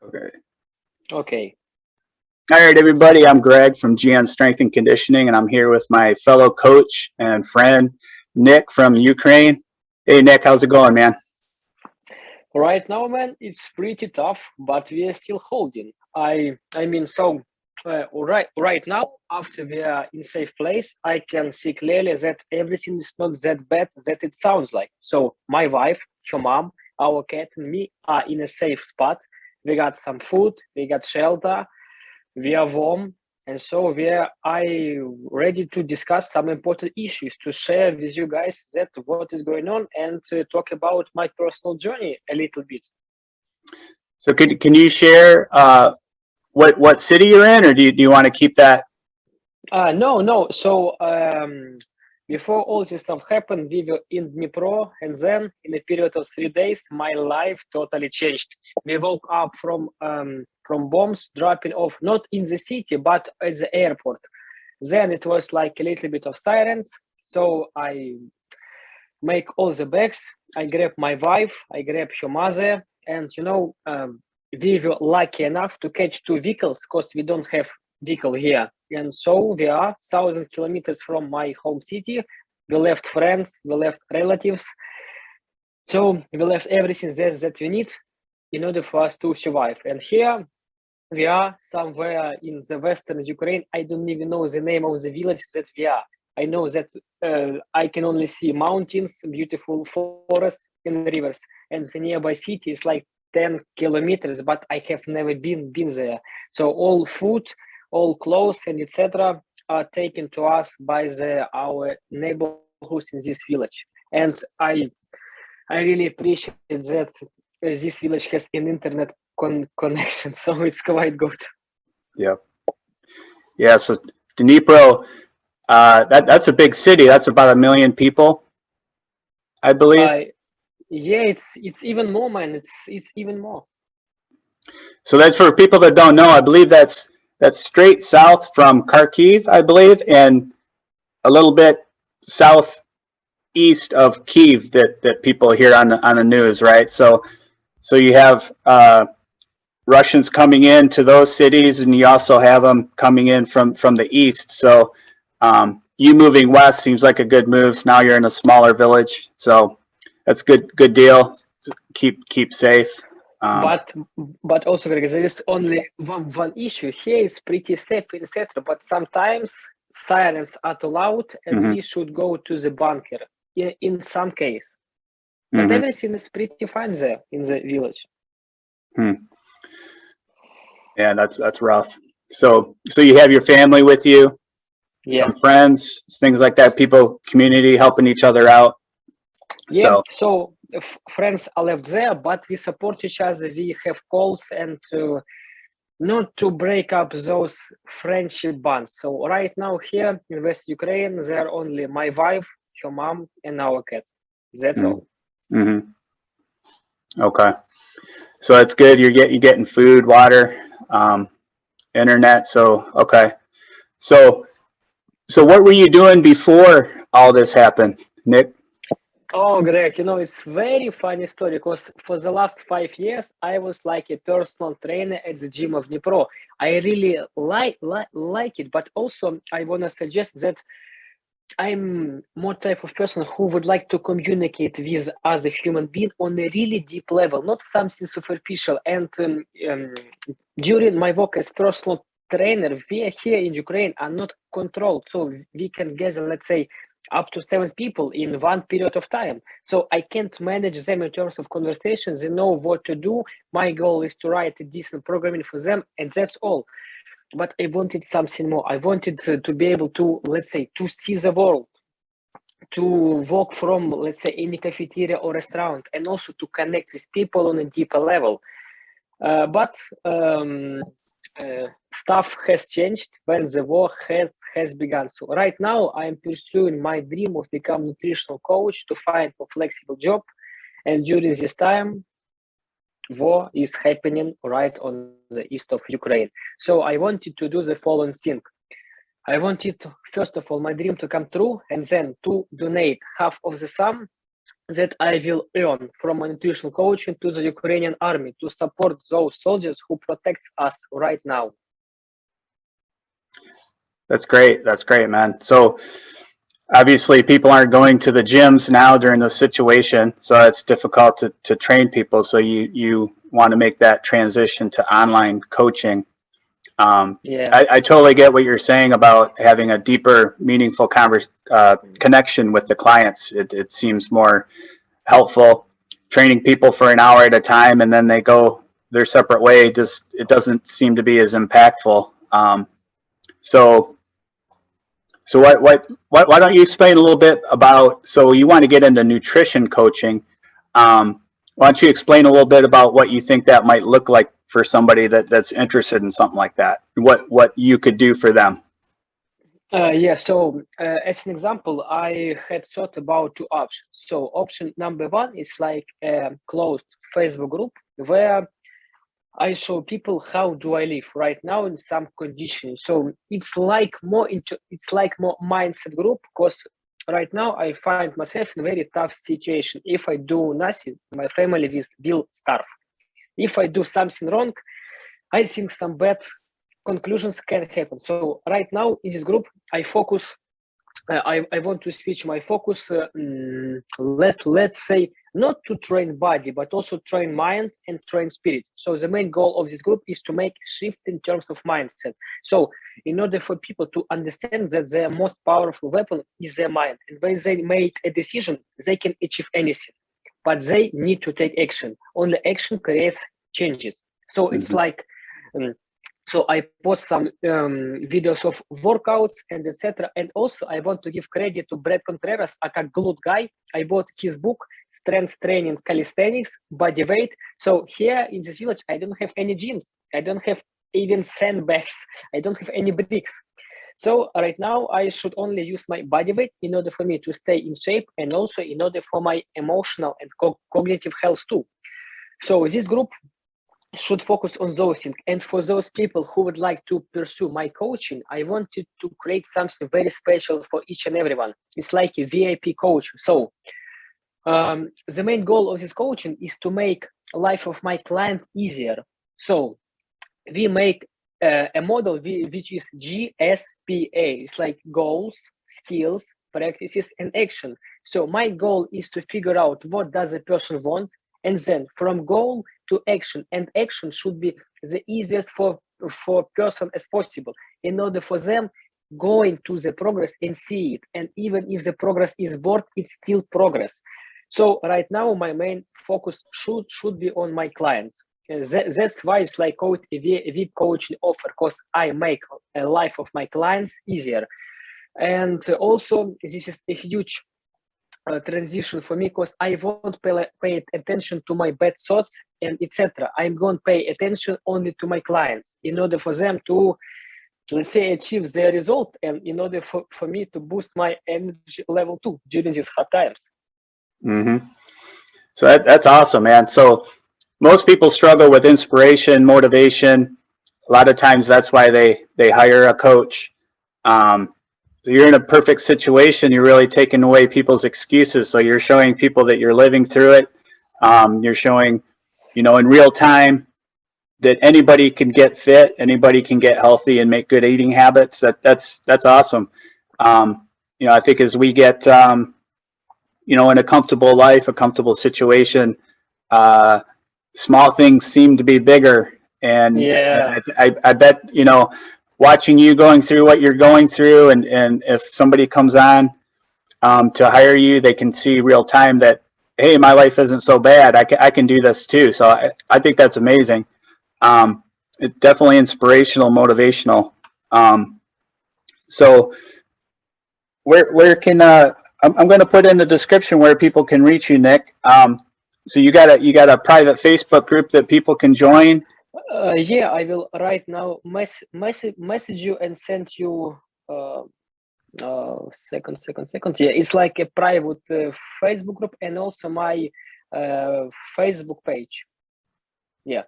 Okay. Okay. All right, everybody. I'm Greg from GN Strength and Conditioning, and I'm here with my fellow coach and friend, Nick from Ukraine. Hey, Nick, how's it going, man? Right now, man, it's pretty tough, but we are still holding. Right now, after we are in safe place, I can see clearly that everything is not that bad that it sounds like. So my wife, her mom, our cat, and me are in a safe spot. We got some food, we got shelter, we are warm, and so we are I ready to discuss some important issues to share with you guys that what is going on and to talk about my personal journey a little bit. So, can you share what city you're in, or do you want to keep that? No. So before all this stuff happened, we were in Dnipro, and then in a period of 3 days, my life totally changed. We woke up from bombs dropping off, not in the city, but at the airport. Then it was like a little bit of silence. So I make all the bags. I grab my wife, I grab her mother, and we were lucky enough to catch two vehicles because we don't have vehicle here. And so we are 1,000 kilometers from my home city. We left friends, we left relatives. So we left everything that we need in order for us to survive. And here we are somewhere in the western Ukraine. I don't even know the name of the village that we are. I know that I can only see mountains, beautiful forests, and rivers, and the nearby city is like 10 kilometers, but I have never been there. So all food, all clothes, and etc. are taken to us by our neighborhoods in this village. And I really appreciate that this village has an internet connection, so it's quite good. Yep. Yeah. So Dnipro, that's a big city. That's about 1 million people, I believe. Uh, yeah, it's even more, man. It's even more. So that's for people that don't know. I believe that's straight south from Kharkiv, I believe, and a little bit southeast of Kiev that people hear on the news, right? So you have Russians coming into those cities, and you also have them coming in from the east. So you moving west seems like a good move. So now you're in a smaller village, so that's good deal. Keep safe. Um, But but also, Greg, there is only one issue here. It's pretty safe, etc. But sometimes sirens are too loud, and mhm, we should go to the bunker in some case. But mhm, everything is pretty fine there in the village. hmm. Yeah, that's rough. So you have your family with you, Yeah. some friends, things like that. People, community, helping each other out. Yeah, So so friends are left there, but we support each other. We have calls and not to break up those friendship bonds. So right now here in West Ukraine, there are only my wife, her mom, and our cat. That's mm, all. mhm, okay. So that's good. You're getting food, water, internet. So okay. So so what were you doing before all this happened, Nick? Oh, Greg, it's very funny story because for the last 5 years, I was like a personal trainer at the gym of Dnipro. I really like it, but also I want to suggest that I'm more type of person who would like to communicate with other human being on a really deep level, not something superficial. And during my work as personal trainer, we are here in Ukraine are not controlled, so we can gather, let's say, up to 7 people in one period of time. So I can't manage them in terms of conversations. They know what to do. My goal is to write a decent programming for them, and that's all. But I wanted something more. I wanted to be able to, let's say, to see the world, to walk from, let's say, any cafeteria or restaurant, and also to connect with people on a deeper level. But stuff has changed when the war has begun. So right now, I am pursuing my dream of become nutritional coach to find a flexible job. And during this time, war is happening right on the east of Ukraine. So I wanted to do the following thing. I wanted, first of all, my dream to come true, and then to donate half of the sum that I will earn from my nutritional coaching to the Ukrainian army to support those soldiers who protect us right now. That's great. That's great, man. So obviously people aren't going to the gyms now during the situation, so it's difficult to train people. So you want to make that transition to online coaching. Yeah. I totally get what you're saying about having a deeper, meaningful connection with the clients. It seems more helpful. Training people for an hour at a time and then they go their separate way. Just it doesn't seem to be as impactful. So why don't you explain a little bit about? So you want to get into nutrition coaching. Why don't you explain a little bit about what you think that might look like for somebody that's interested in something like that? What you could do for them? Yeah, so as an example, I had thought about two options. So option number one is like a closed Facebook group where I show people how do I live right now in some conditions. So it's like more mindset group because right now I find myself in a very tough situation. If I do nothing, my family will starve. If I do something wrong, I think some bad conclusions can happen. So right now in this group, I focus. I want to switch my focus. Let's say not to train body, but also train mind and train spirit. So the main goal of this group is to make shift in terms of mindset. So in order for people to understand that their most powerful weapon is their mind, and when they make a decision, they can achieve anything, but they need to take action. Only action creates changes. So it's like so I post some videos of workouts and etc. And also I want to give credit to Brett Contreras, a glute guy. I bought his book, Strength Training, Calisthenics, Body Weight. So here in this village, I don't have any gyms. I don't have even sandbags. I don't have any bricks. So right now I should only use my body weight in order for me to stay in shape and also in order for my emotional and cognitive health too. So this group should focus on those things. And for those people who would like to pursue my coaching, I wanted to create something very special for each and everyone. It's like a VIP coach. So the main goal of this coaching is to make life of my client easier. So we make a model which is GSPA. It's like goals, skills, practices, and action. So my goal is to figure out what does a person want, and then from goal to action, and action should be the easiest for person as possible in order for them going to the progress and see it. And even if the progress is bored, it's still progress. So right now my main focus should be on my clients. That's why it's like a VIP coaching offer, because I make a life of my clients easier. And also this is a huge transition for me, because I won't pay attention to my bad thoughts and etc. I'm going to pay attention only to my clients in order for them to, let's say, achieve their result, and in order for me to boost my energy level too during these hard times. Mm-hmm. So that's awesome, man. So most people struggle with inspiration, motivation. A lot of times that's why they hire a coach. So you're in a perfect situation. You're really taking away people's excuses. So you're showing people that you're living through it. You're showing, in real time that anybody can get fit, anybody can get healthy and make good eating habits. That's awesome. I think as we get, in a comfortable life, a comfortable situation, small things seem to be bigger. And Yeah. I bet, watching you going through what you're going through, and if somebody comes on to hire you, they can see real time that, hey, my life isn't so bad. I can do this too. So I think that's amazing. It's definitely inspirational, motivational. So where can I'm going to put in the description where people can reach you, Nick. So you got a private Facebook group that people can join. Yeah, I will right now message you and send you second. Yeah, it's like a private Facebook group and also my Facebook page. Yeah,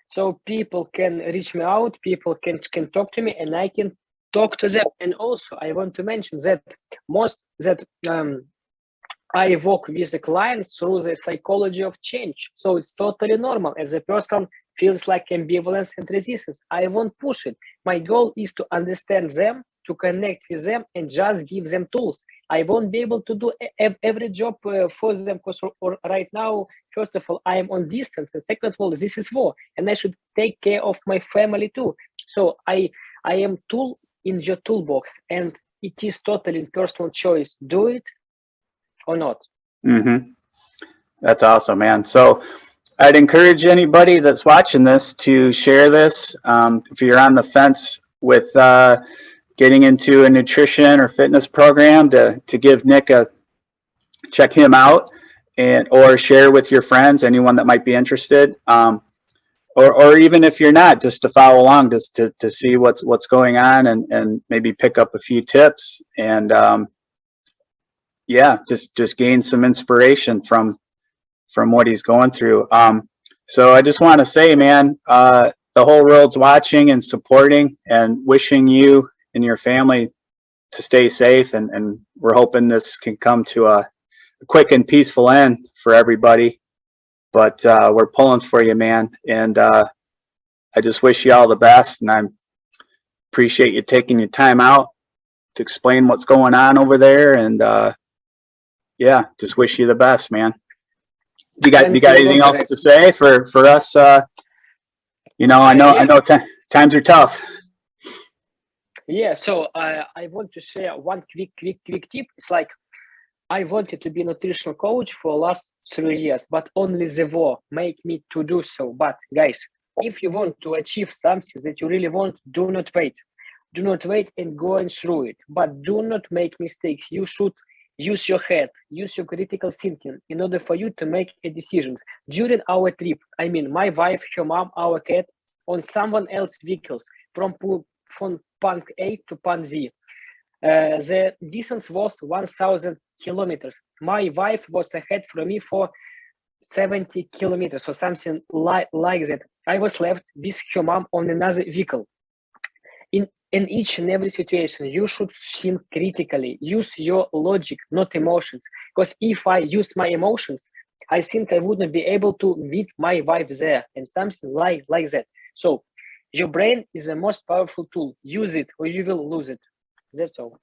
so people can reach me out, people can talk to me, and I can talk to them. And also I want to mention that I work with a client through the psychology of change. So it's totally normal. As a person feels like ambivalence and resistance, I won't push it. My goal is to understand them, to connect with them, and just give them tools. I won't be able to do every job for them because right now, first of all, I am on distance, and second of all, this is war, and I should take care of my family too. So I am tool in your toolbox, and it is totally personal choice. Do it or not. Mm-hmm. That's awesome, man. So I'd encourage anybody that's watching this to share this. If you're on the fence with getting into a nutrition or fitness program, to give Nick a check him out, and or share with your friends, anyone that might be interested. Or even if you're not, just to follow along, just to see what's going on, and maybe pick up a few tips, and yeah, just gain some inspiration from what he's going through. So I just want to say, man, the whole world's watching and supporting and wishing you and your family to stay safe, and we're hoping this can come to a quick and peaceful end for everybody. But we're pulling for you, man, and I just wish you all the best, and I appreciate you taking your time out to explain what's going on over there, and yeah, just wish you the best, man. You got anything else to say for us? I know times are tough. Yeah, so I want to share one quick tip. It's like I wanted to be a nutritional coach for the last 3 years, but only the war make me to do so. But guys, if you want to achieve something that you really want, do not wait. Do not wait and go and through it. But do not make mistakes. You should use your head, use your critical thinking in order for you to make a decisions. During our trip, I mean, my wife, her mom, our cat, on someone else's vehicles from point A to point Z. The distance was 1,000 kilometers. My wife was ahead from me for 70 kilometers or something like that. I was left with her mom on another vehicle. In each and every situation, you should think critically. Use your logic, not emotions. Because if I use my emotions, I think I wouldn't be able to meet my wife there, and something like that. So your brain is the most powerful tool. Use it or you will lose it. That's all.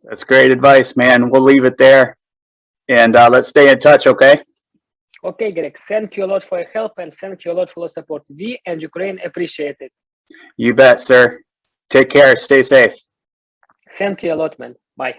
That's great advice, man. We'll leave it there, and let's stay in touch, okay? Okay, Greg, thank you a lot for your help, and thank you a lot for the support. We and Ukraine appreciate it. You bet, sir. Take care. Stay safe. Thank you a lot, man. Bye.